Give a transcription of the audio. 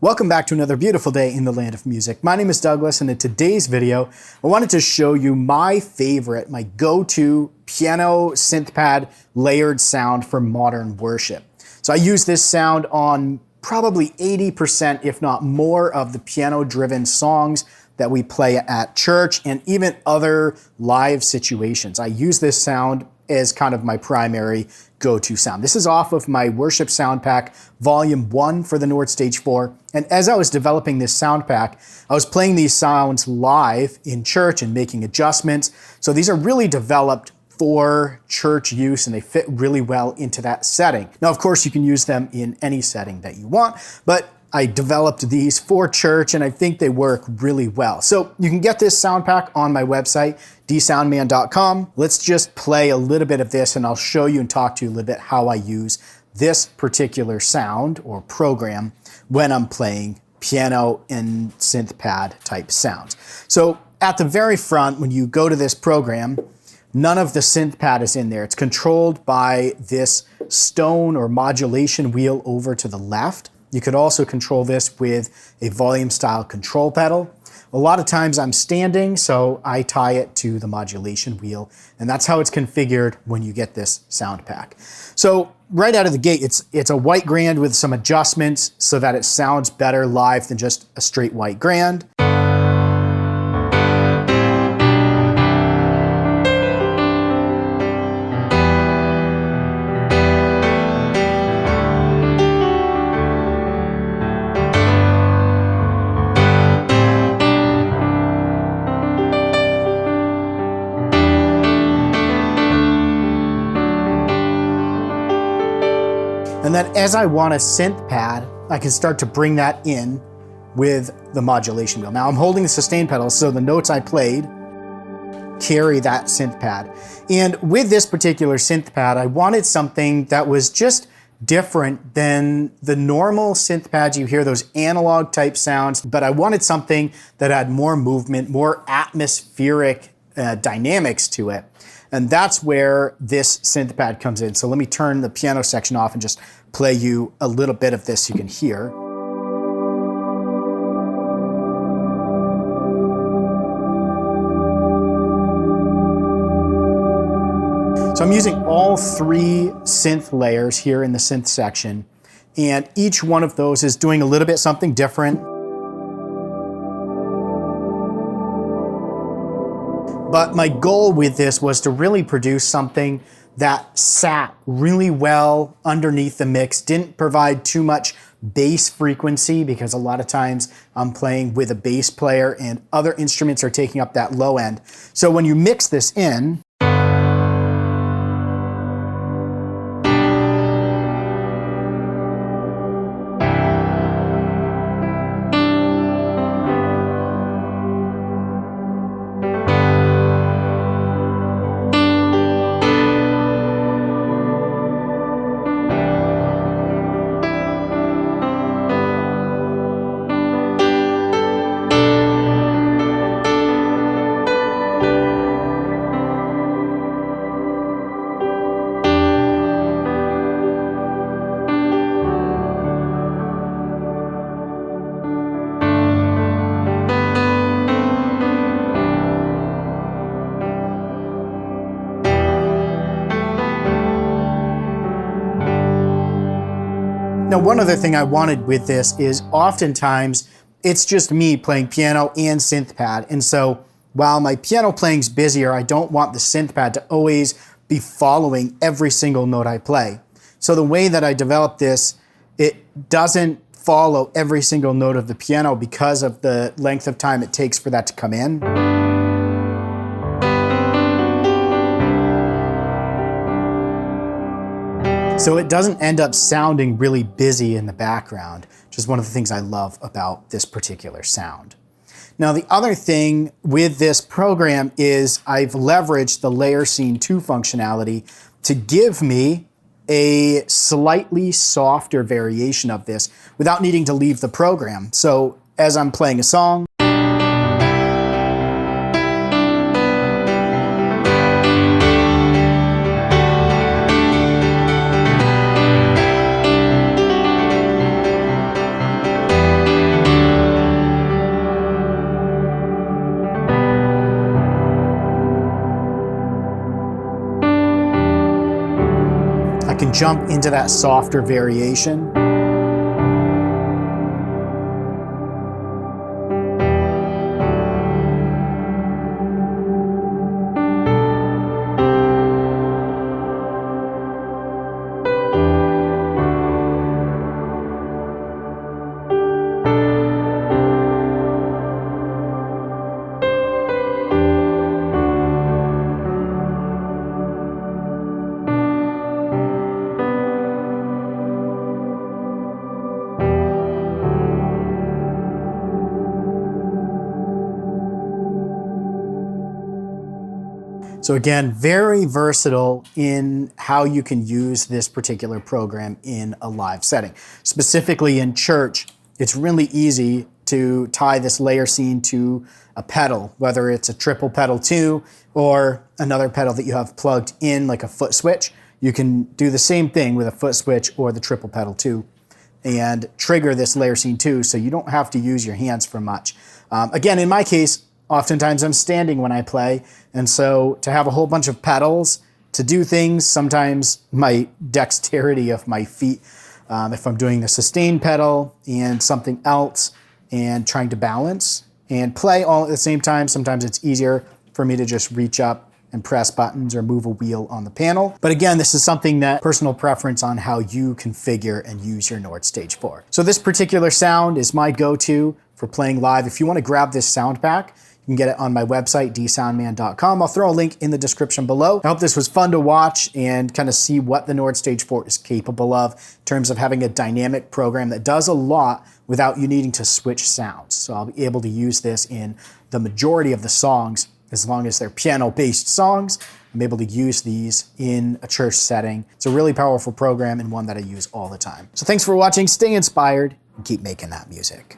Welcome back to another beautiful day in the land of music. My name is Douglas, and in today's video, I wanted to show you my favorite, my go-to piano synth pad layered sound for modern worship. So I use this sound on probably 80%, if not more, of the piano-driven songs that we play at church and even other live situations. I use this sound as kind of my primary go-to sound. This is off of my Worship Sound Pack Volume 1 for the Nord Stage 4. And as I was developing this sound pack, I was playing these sounds live in church and making adjustments. So these are really developed for church use and they fit really well into that setting. Now, of course, you can use them in any setting that you want, but I developed these for church and I think they work really well. So you can get this sound pack on my website, DSoundman.com. Let's just play a little bit of this and I'll show you and talk to you a little bit how I use this particular sound or program when I'm playing piano and synth pad type sounds. So at the very front, when you go to this program, none of the synth pad is in there. It's controlled by this stone or modulation wheel over to the left. You could also control this with a volume style control pedal. A lot of times I'm standing, so I tie it to the modulation wheel, and that's how it's configured when you get this sound pack. So right out of the gate, it's a white grand with some adjustments so that it sounds better live than just a straight white grand. And then as I want a synth pad, I can start to bring that in with the modulation wheel. Now I'm holding the sustain pedal, so the notes I played carry that synth pad. And with this particular synth pad, I wanted something that was just different than the normal synth pads you hear, those analog type sounds, but I wanted something that had more movement, more atmospheric dynamics to it. And that's where this synth pad comes in. So let me turn the piano section off and just play you a little bit of this so you can hear. So I'm using all three synth layers here in the synth section, and each one of those is doing a little bit something different. But my goal with this was to really produce something that sat really well underneath the mix, didn't provide too much bass frequency because a lot of times I'm playing with a bass player and other instruments are taking up that low end. So when you mix this in, now, one other thing I wanted with this is oftentimes it's just me playing piano and synth pad. And so while my piano playing's busier, I don't want the synth pad to always be following every single note I play. So the way that I developed this, it doesn't follow every single note of the piano because of the length of time it takes for that to come in. So it doesn't end up sounding really busy in the background, which is one of the things I love about this particular sound. Now, the other thing with this program is I've leveraged the Layer Scene 2 functionality to give me a slightly softer variation of this without needing to leave the program. So as I'm playing a song, jump into that softer variation. So again, very versatile in how you can use this particular program in a live setting. Specifically in church, it's really easy to tie this layer scene to a pedal, whether it's a triple pedal 2 or another pedal that you have plugged in like a foot switch. You can do the same thing with a foot switch or the triple pedal 2 and trigger this layer scene 2 so you don't have to use your hands for much. Again, in my case, oftentimes I'm standing when I play, and so to have a whole bunch of pedals to do things, sometimes my dexterity of my feet, if I'm doing a sustain pedal and something else and trying to balance and play all at the same time, sometimes it's easier for me to just reach up and press buttons or move a wheel on the panel. But again, this is something that personal preference on how you configure and use your Nord Stage 4. So this particular sound is my go-to for playing live. If you want to grab this sound pack, you can get it on my website, DSoundman.com. I'll throw a link in the description below. I hope this was fun to watch and kind of see what the Nord Stage 4 is capable of in terms of having a dynamic program that does a lot without you needing to switch sounds. So I'll be able to use this in the majority of the songs, as long as they're piano-based songs. I'm able to use these in a church setting. It's a really powerful program and one that I use all the time. So thanks for watching, stay inspired, and keep making that music.